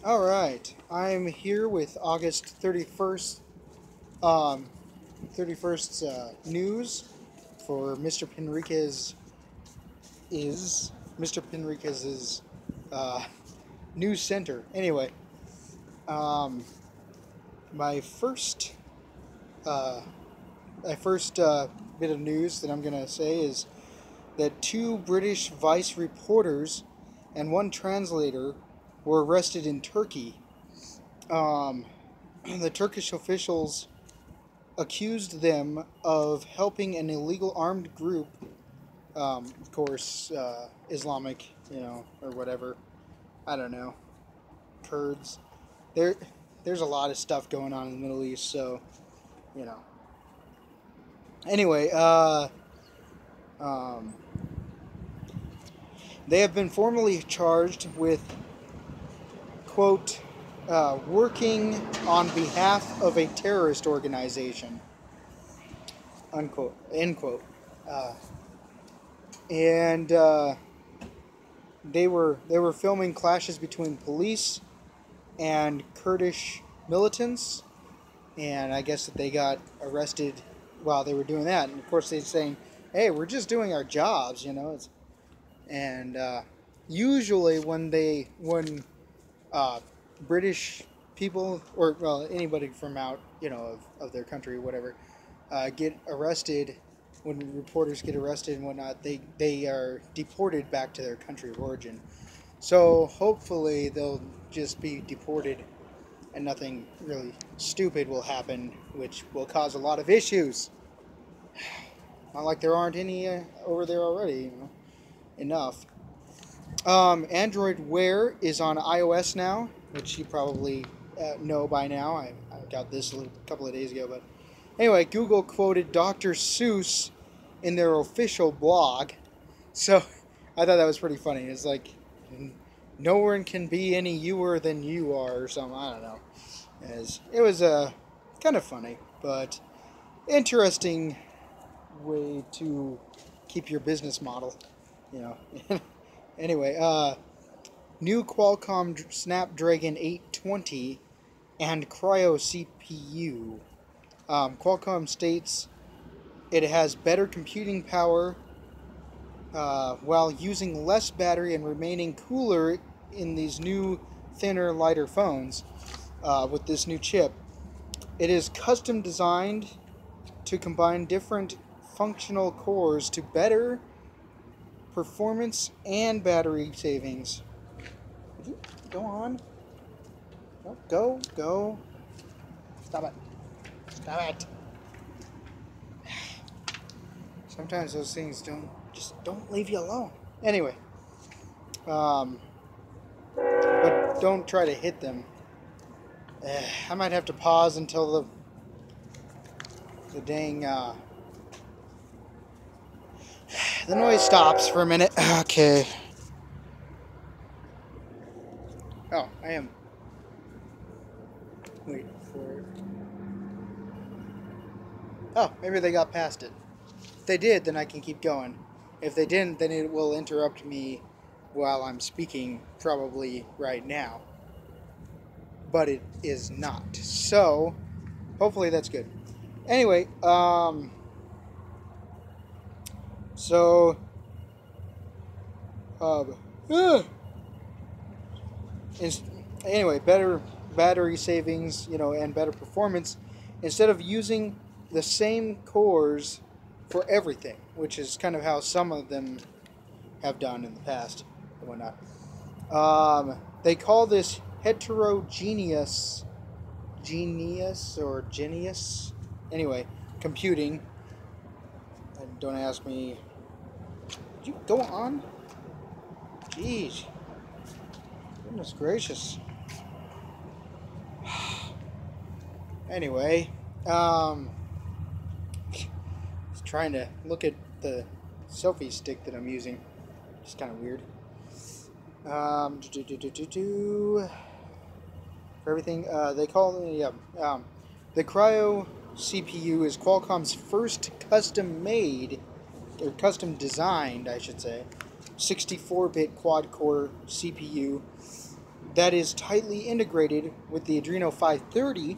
Alright, I'm here with August 31st, 31st's news for Mr. Penriquez's news center. Anyway, um, my first, uh, bit of news that I'm going to say is that two British Vice reporters and one translator were arrested in Turkey. Um, the Turkish officials accused them of helping an illegal armed group, of course, Islamic, or whatever. I don't know, Kurds. There, there's a lot of stuff going on in the Middle East, so you know. Anyway, um, they have been formally charged with, quote, working on behalf of a terrorist organization, unquote, end quote. Uh, and they were filming clashes between police and Kurdish militants, and I guess that they got arrested while they were doing that. And of course, they're saying, "Hey, we're just doing our jobs," And usually, when British people, or well, anybody from out, of their country, whatever, get arrested, when reporters get arrested and whatnot, they are deported back to their country of origin. So hopefully they'll just be deported and nothing really stupid will happen, which will cause a lot of issues. Not like there aren't any over there already, enough. Android Wear is on iOS now, which you probably know by now. I got this a couple of days ago, but anyway, Google quoted Dr. Seuss in their official blog, so I thought that was pretty funny. It's like, no one can be any youer than you are, or something. I don't know. It was kind of funny, but interesting way to keep your business model, Anyway, new Qualcomm Snapdragon 820 and Cryo CPU. Qualcomm states it has better computing power while using less battery and remaining cooler in these new, thinner, lighter phones with this new chip. It is custom designed to combine different functional cores to better performance and battery savings. Would you go on? Go. Stop it. Sometimes those things don't leave you alone. Anyway, but don't try to hit them. I might have to pause until the dang the noise stops for a minute. Okay. Oh, I am. Wait for it. Oh, maybe they got past it. If they did, then I can keep going. If they didn't, then it will interrupt me while I'm speaking, probably right now. But it is not. So, hopefully that's good. Anyway, anyway, better battery savings, and better performance, instead of using the same cores for everything, which is kind of how some of them have done in the past and whatnot. They call this heterogeneous, anyway, computing. And don't ask me. Did you go on? Jeez. Goodness gracious. Anyway, I was trying to look at the selfie stick that I'm using. It's kind of weird. For everything, they call it, the Cryo CPU is Qualcomm's first custom-made, or custom-designed, I should say, 64-bit quad-core CPU that is tightly integrated with the Adreno 530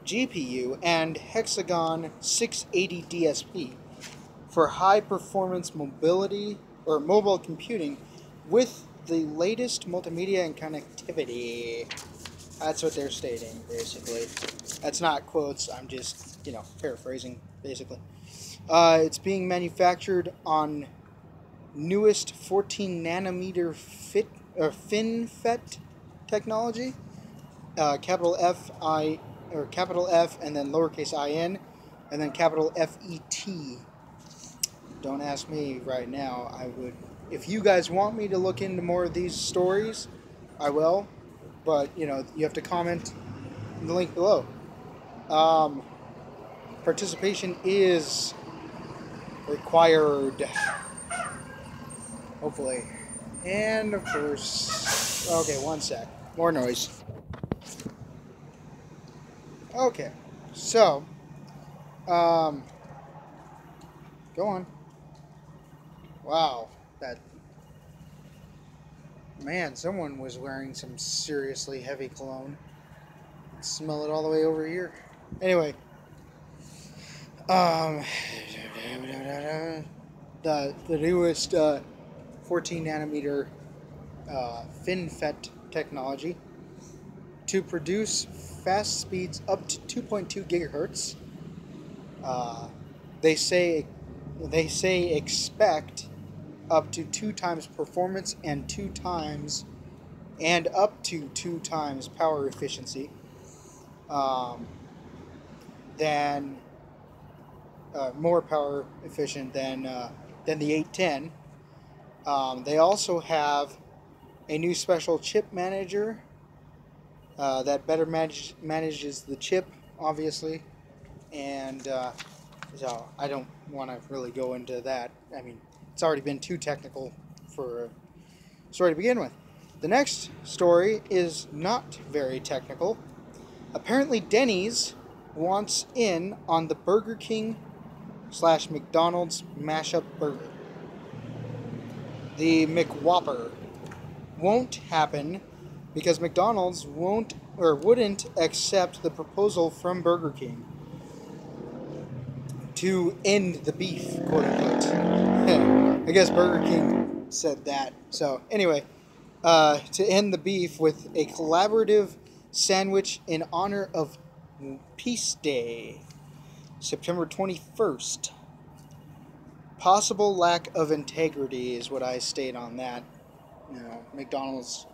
GPU and Hexagon 680 DSP for high performance mobility or mobile computing with the latest multimedia and connectivity. That's what they're stating, basically. That's not quotes, I'm just, paraphrasing, basically. It's being manufactured on newest 14 nanometer FinFET technology, capital F and then lowercase in, and then capital FET. Don't ask me right now. I would, if you guys want me to look into more of these stories, I will. But you have to comment in the link below. Participation is required. Hopefully. And of course, okay, one sec. More noise. Okay, so, go on. Wow, man, someone was wearing some seriously heavy cologne. I can smell it all the way over here. Anyway, the newest 14 nanometer FinFET technology to produce fast speeds up to 2.2 gigahertz. They say expect up to 2 times performance and up to 2 times power efficiency than more power efficient than the 810. They also have a new special chip manager that better manages the chip, obviously, and so I don't want to really go into that. I mean, it's already been too technical for a story to begin with. The next story is not very technical. Apparently, Denny's wants in on the Burger King / McDonald's mashup burger. The McWhopper won't happen because McDonald's wouldn't accept the proposal from Burger King to end the beef, quote unquote. I guess Burger King said that. So anyway, to end the beef with a collaborative sandwich in honor of Peace Day, September 21st. Possible lack of integrity is what I state on that. McDonald's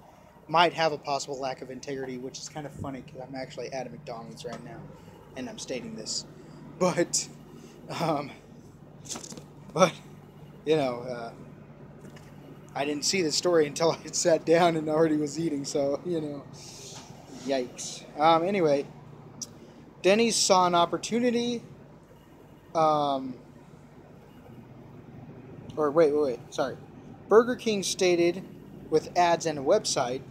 might have a possible lack of integrity, which is kind of funny because I'm actually at a McDonald's right now, and I'm stating this. But, I didn't see the story until I sat down and already was eating, so, yikes. Anyway, Denny's saw an opportunity, sorry. Burger King stated, with ads and a website,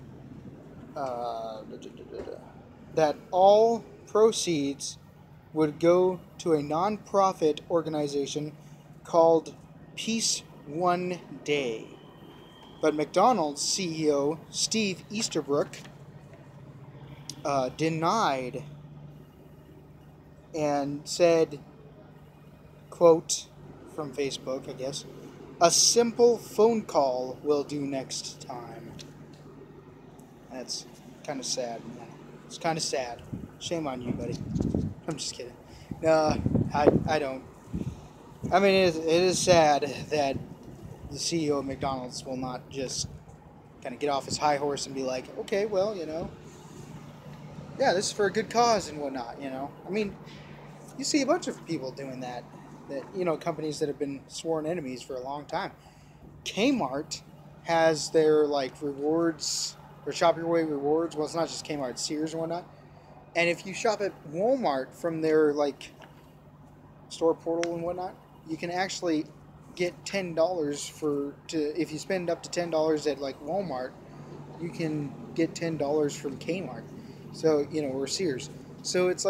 that all proceeds would go to a non-profit organization called Peace One Day. But McDonald's CEO Steve Easterbrook denied and said, quote, from Facebook, I guess, "A simple phone call will do next time." That's kind of sad, man. It's kind of sad. Shame on you, buddy. I'm just kidding. No, I don't. I mean, it is sad that the CEO of McDonald's will not just kind of get off his high horse and be like, okay, well, yeah, this is for a good cause and whatnot, I mean, you see a bunch of people doing that, companies that have been sworn enemies for a long time. Kmart has their, rewards, or Shop Your Way rewards. Well, it's not just Kmart, it's Sears and whatnot. And if you shop at Walmart from their, store portal and whatnot, you can actually get $10 if you spend up to $10 at, Walmart, you can get $10 from Kmart. So, or Sears. So it's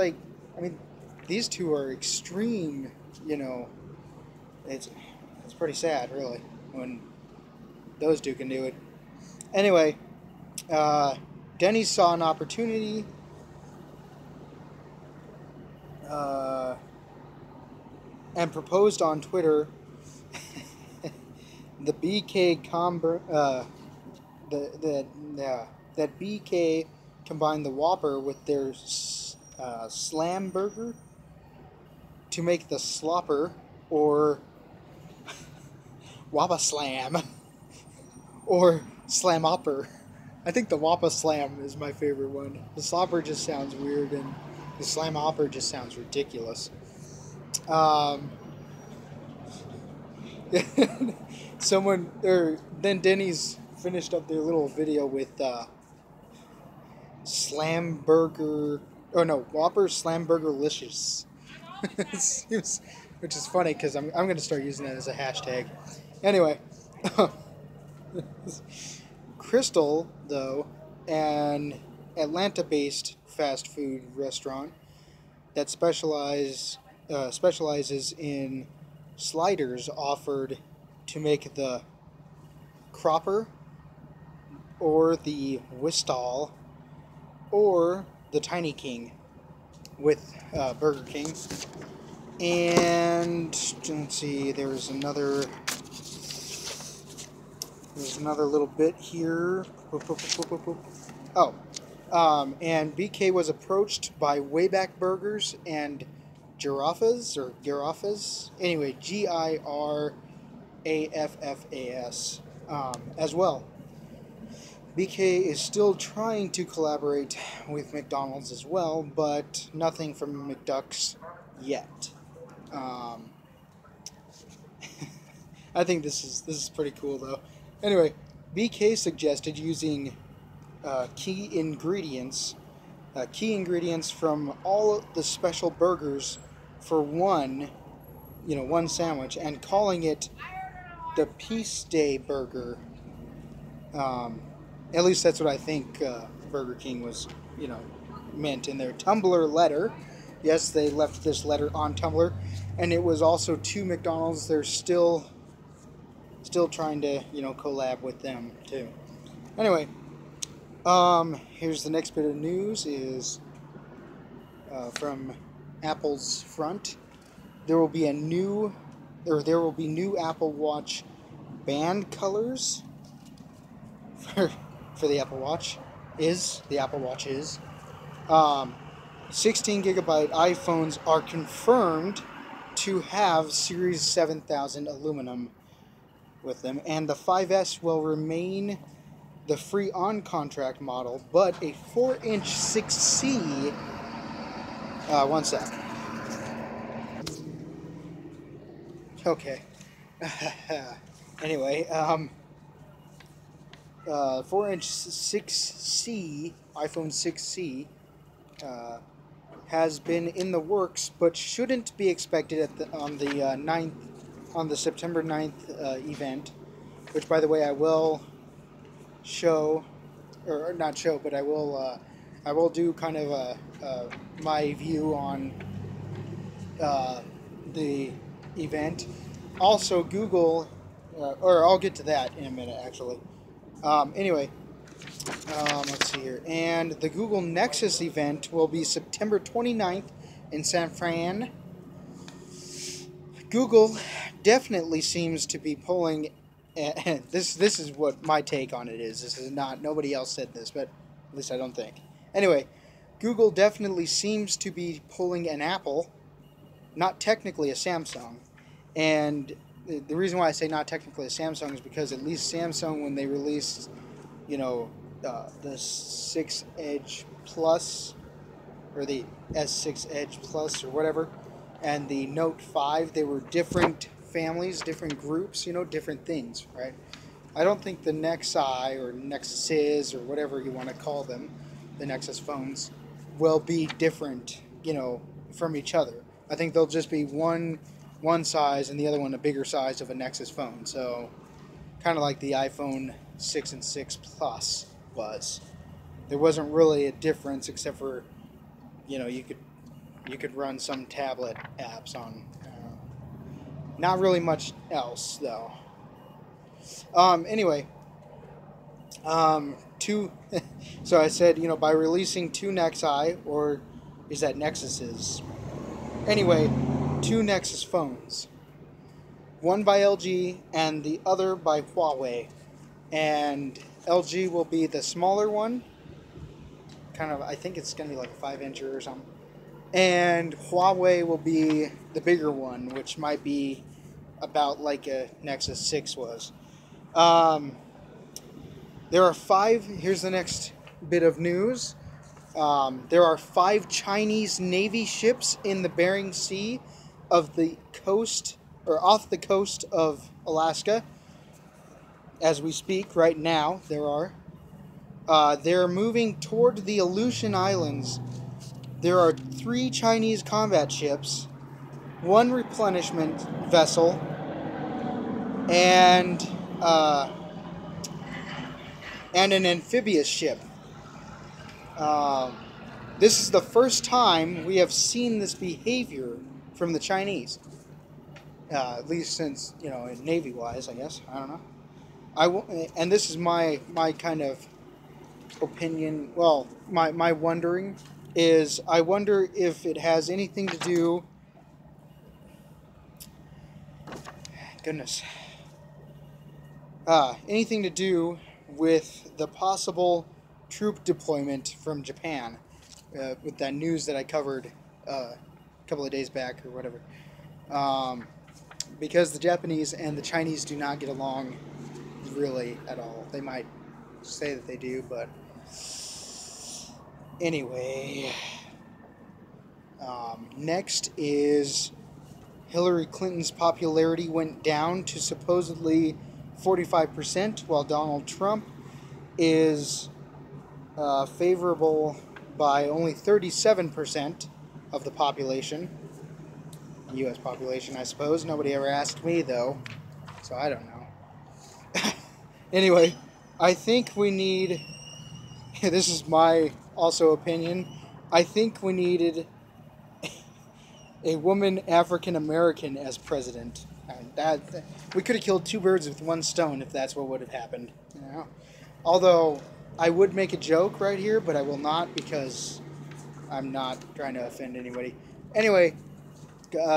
these two are extreme, it's pretty sad, really, when those two can do it. Anyway, Denny's saw an opportunity and proposed on Twitter the BK that BK combined the Whopper with their Slam Burger to make the Slopper, or Whopper Slam, or Slamopper. I think the Whopper Slam is my favorite one. The Slopper just sounds weird, and the Slamopper just sounds ridiculous. Then Denny's finished up their little video with Slam Burger, oh no, Whopper Slam Burger Licious. Which is funny because I'm going to start using that as a hashtag. Anyway, Crystal, though, an Atlanta-based fast food restaurant that specializes in sliders, offered to make the Cropper, or the Wistall, or the Tiny King with Burger King. And let's see, there's another little bit here. Oh, and BK was approached by Wayback Burgers and Giraffas, anyway, Giraffas, as well. BK is still trying to collaborate with McDonald's as well, but nothing from McDuck's yet. I think this is pretty cool, though. Anyway, BK suggested using key ingredients from all the special burgers for one sandwich, and calling it the Peace Day Burger. At least that's what I think Burger King was, meant in their Tumblr letter. Yes, they left this letter on Tumblr, and it was also to McDonald's. They're still trying to, collab with them too. Anyway, here's the next bit of news is from Apple's front. There will be new Apple Watch band colors for the Apple Watch. The Apple Watch is 16GB iPhones are confirmed to have Series 7000 aluminum with them, and the 5S will remain the free on-contract model, but a 4-inch 6C. One sec. Okay. Anyway, 4-inch 6C, iPhone 6C, has been in the works, but shouldn't be expected on the September 9th event, which, by the way, I will show, or not show, but I will do kind of my view on the event. Also, Google, or I'll get to that in a minute, actually. Anyway, let's see here. And the Google Nexus event will be September 29th in San Fran. Google definitely seems to be pulling. This is what my take on it is. This is not, nobody else said this, but at least I don't think. Anyway, Google definitely seems to be pulling an Apple, not technically a Samsung. And the reason why I say not technically a Samsung is because at least Samsung, when they released, the 6 Edge Plus, or the S6 Edge Plus, or whatever, and the Note 5, they were different families, different groups, different things, right? I don't think the Nexi, or Nexuses, or whatever you want to call them, the Nexus phones, will be different, from each other. I think they'll just be one size and the other one a bigger size of a Nexus phone. So, kind of like the iPhone 6 and 6 Plus was. There wasn't really a difference except for, you could run some tablet apps on. Not really much else, though. Anyway, two. So I said, by releasing two Nexi, or is that Nexuses? Anyway, two Nexus phones. One by LG and the other by Huawei. And LG will be the smaller one. I think it's going to be like a 5-incher or something. And Huawei will be the bigger one, which might be about like a Nexus 6 was. There are 5, here's the next bit of news. There are 5 Chinese Navy ships in the Bering Sea of the coast, or off the coast of Alaska. As we speak right now, there are. They're moving toward the Aleutian Islands. There are 3 Chinese combat ships, 1 replenishment vessel, and an amphibious ship. This is the first time we have seen this behavior from the Chinese. At least since, Navy-wise, I guess. I don't know. And this is my kind of opinion. Well, my wondering is, I wonder if it has anything to do... Goodness. Anything to do with the possible troop deployment from Japan, with that news that I covered a couple of days back or whatever. Because the Japanese and the Chinese do not get along really at all. They might say that they do, but anyway. Next is Hillary Clinton's popularity went down to supposedly 45%, while Donald Trump is favorable by only 37% of the population. U.S. population, I suppose. Nobody ever asked me, though, so I don't know. Anyway, I think we need... This is my also opinion. I think we needed a woman African-American as president. We could have killed 2 birds with 1 stone if that's what would have happened. Although, I would make a joke right here, but I will not, because I'm not trying to offend anybody. Anyway,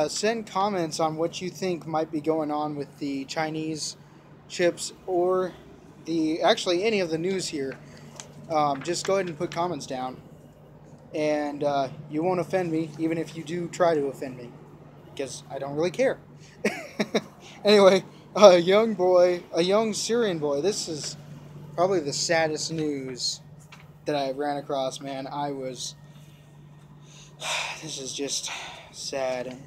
send comments on what you think might be going on with the Chinese ships, or actually any of the news here. Just go ahead and put comments down. And you won't offend me, even if you do try to offend me, because I don't really care. Anyway, a young Syrian boy, this is probably the saddest news that I ran across, man. This is just sad,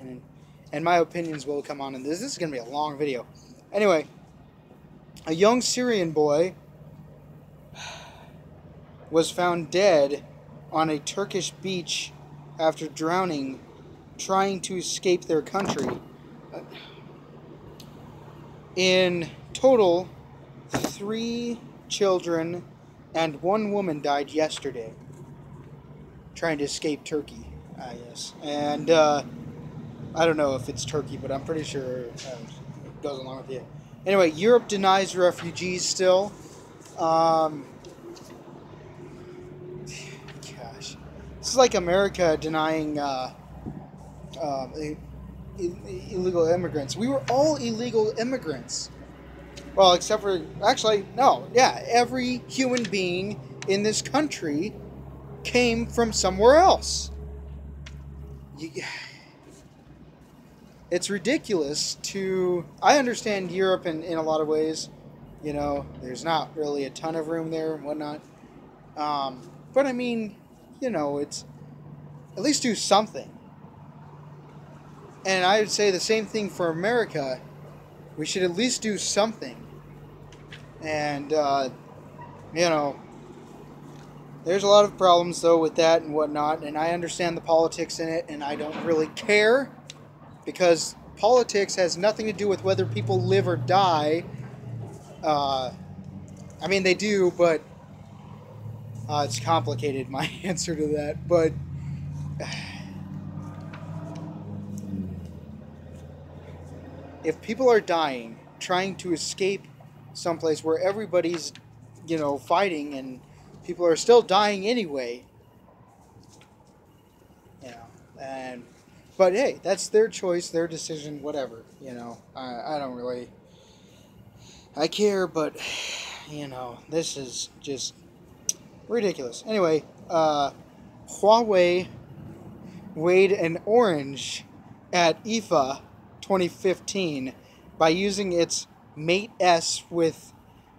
and my opinions will come on in this. This is going to be a long video. Anyway, a young Syrian boy was found dead on a Turkish beach after drowning, trying to escape their country. In total, 3 children and 1 woman died yesterday trying to escape Turkey, I guess. And I don't know if it's Turkey, but I'm pretty sure it goes along with it. Anyway, Europe denies refugees still. Gosh. This is like America denying illegal immigrants. We were all illegal immigrants. Well, except for... Actually, no. Yeah, every human being in this country came from somewhere else. It's ridiculous to... I understand Europe in a lot of ways. There's not really a ton of room there and whatnot. But I mean, it's... At least do something. And I would say the same thing for America. We should at least do something. And, there's a lot of problems, though, with that and whatnot. And I understand the politics in it, and I don't really care. Because politics has nothing to do with whether people live or die. I mean, they do, but it's complicated, my answer to that. But if people are dying, trying to escape someplace where everybody's, fighting people are still dying anyway. You know, but hey, that's their choice, their decision, whatever. You know, I don't really, I care, but you know, this is just ridiculous. Anyway, Huawei weighed an orange at IFA 2015 by using its Mate S with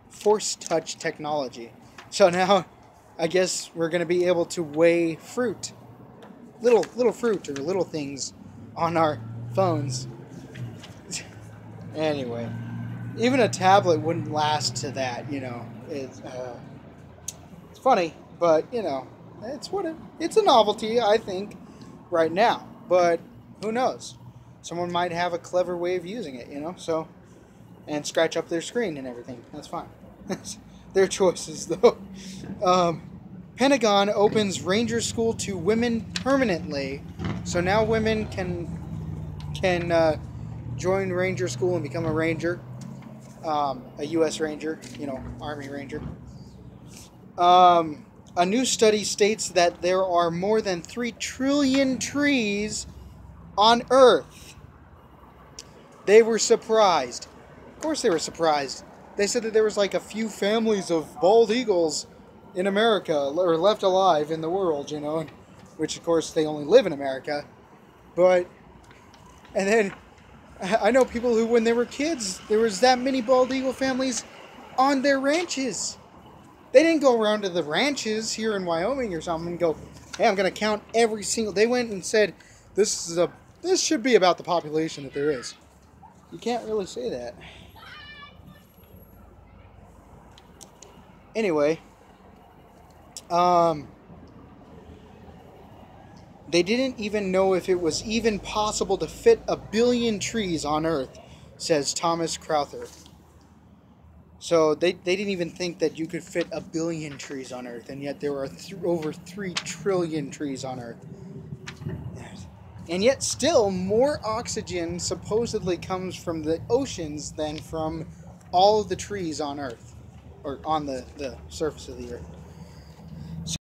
Force Touch technology. So now, I guess we're going to be able to weigh fruit, little fruit or little things on our phones. Anyway, even a tablet wouldn't last to that. You know, it's funny, but you know, it's a novelty, I think, right now. But who knows? Someone might have a clever way of using it, you know. So, and scratch up their screen and everything. That's fine. Their choices, though. Pentagon opens Ranger School to women permanently, so now women can join Ranger School and become a Ranger, a U.S. Ranger, you know, Army Ranger. A new study states that there are more than 3 trillion trees on Earth. They were surprised. Of course they were surprised. They said that there was like a few families of bald eagles in America, or left alive in the world, you know, which of course they only live in America. But, and then I know people who, when they were kids, there was that many bald eagle families on their ranches. They didn't go around to the ranches here in Wyoming or something and go, hey, I'm going to count every single... They went and said, this should be about the population that there is. You can't really say that. Anyway, they didn't even know if it was even possible to fit 1 billion trees on Earth, says Thomas Crowther. So they didn't even think that you could fit 1 billion trees on Earth, and yet there are over 3 trillion trees on Earth. And yet still more oxygen supposedly comes from the oceans than from all of the trees on Earth, or on the surface of the Earth.